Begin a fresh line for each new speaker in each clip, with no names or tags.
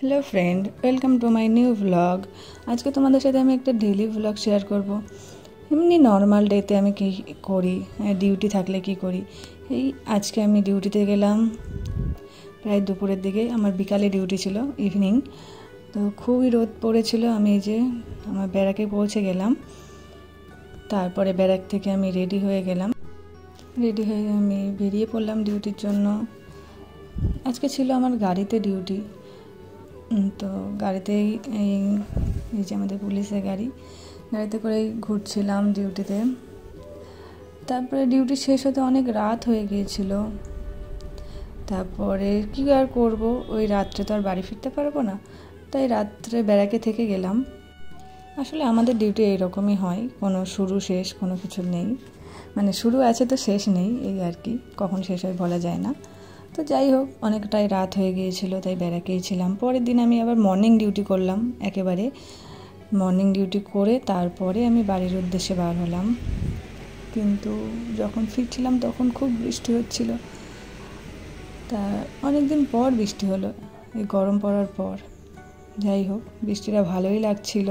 Hello friend, welcome to my new vlog. আজকে তোমাদের সাথে আমি একটা ডেইলি ভ্লগ শেয়ার করব। এমনি নর্মাল ডেতে আমি কী করি, ডিউটি থাকলে কি করি। এই আজকে আমি ডিউটিতে গেলাম প্রায় দুপুরের দিকে। আমার বিকালে ডিউটি ছিল, ইভিনিং। তো খুবই রোদ পড়েছিল। আমি এই যে আমার ব্যারাকে পৌঁছে গেলাম। তারপরে ব্যারাক থেকে আমি রেডি হয়ে গেলাম। রেডি হয়ে আমি বেরিয়ে পড়লাম ডিউটির জন্য। আজকে ছিল আমার গাড়িতে ডিউটি। তো গাড়িতেই এই যে আমাদের পুলিশের গাড়িতে করেই ঘুরছিলাম ডিউটিতে। তারপরে ডিউটি শেষ হতে অনেক রাত হয়ে গিয়েছিল। তারপরে কী আর করবো, ওই রাত্রে তো আর বাড়ি ফিরতে পারবো না, তাই রাত্রে ব্যারাকে থেকে গেলাম। আসলে আমাদের ডিউটি এইরকমই হয়, কোনো শুরু শেষ কোনো কিছু নেই। মানে শুরু আছে তো শেষ নেই, এই আর কি, কখন শেষ হয় বলা যায় না। তো যাই হোক, অনেকটাই রাত হয়ে গিয়েছিল, তাই ব্যারাকেই ছিলাম। পরের দিন আমি আবার মর্নিং ডিউটি করলাম। একেবারে মর্নিং ডিউটি করে তারপরে আমি বাড়ির উদ্দেশ্যে বার হলাম। কিন্তু যখন ফিরছিলাম তখন খুব বৃষ্টি হচ্ছিল। তা অনেক দিন পর বৃষ্টি হলো, এই গরম পড়ার পর। যাই হোক, বৃষ্টিটা ভালোই লাগছিল,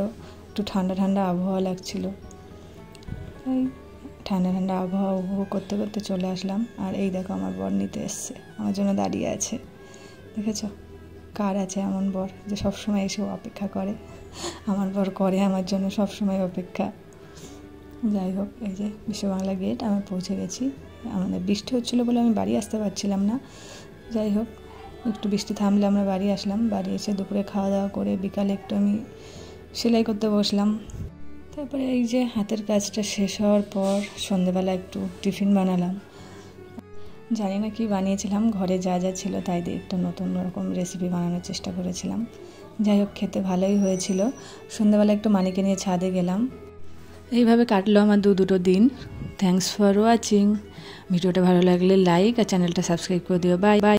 একটু ঠান্ডা ঠান্ডা আবহাওয়া লাগছিল। এই ঠান্ডা ঠান্ডা আবহাওয়া উপভোগ করতে করতে চলে আসলাম। আর এই দেখো, আমার বর নিতে এসছে, আমার জন্য দাঁড়িয়ে আছে। দেখেছো, কার আছে এমন বর যে সবসময় এসেও অপেক্ষা করে। আমার বর করে আমার জন্য সবসময় অপেক্ষা। যাই হোক, এই যে বিশ্ববাংলা গেট আমি পৌঁছে গেছি। আমাদের বৃষ্টি হচ্ছিলো বলে আমি বাড়ি আসতে পারছিলাম না। যাই হোক, একটু বৃষ্টি থামলে আমরা বাড়ি আসলাম। বাড়ি এসে দুপুরে খাওয়া দাওয়া করে বিকালে একটু আমি সেলাই করতে বসলাম। তারপরে এই যে হাতের কাজটা শেষ হওয়ার পর সন্ধেবেলা একটু টিফিন বানালাম। জানি না কি বানিয়েছিলাম, ঘরে যা যা ছিল তাই দিয়ে একটু নতুন রকম রেসিপি বানানোর চেষ্টা করেছিলাম। যাই হোক, খেতে ভালোই হয়েছিল। সন্ধেবেলা একটু মানিকে নিয়ে ছাদে গেলাম। এইভাবে কাটলো আমার দুটো দিন। Thanks for watching. ভিডিওটা ভালো লাগলে লাইক আর চ্যানেলটা সাবস্ক্রাইব করে দিও। Bye bye.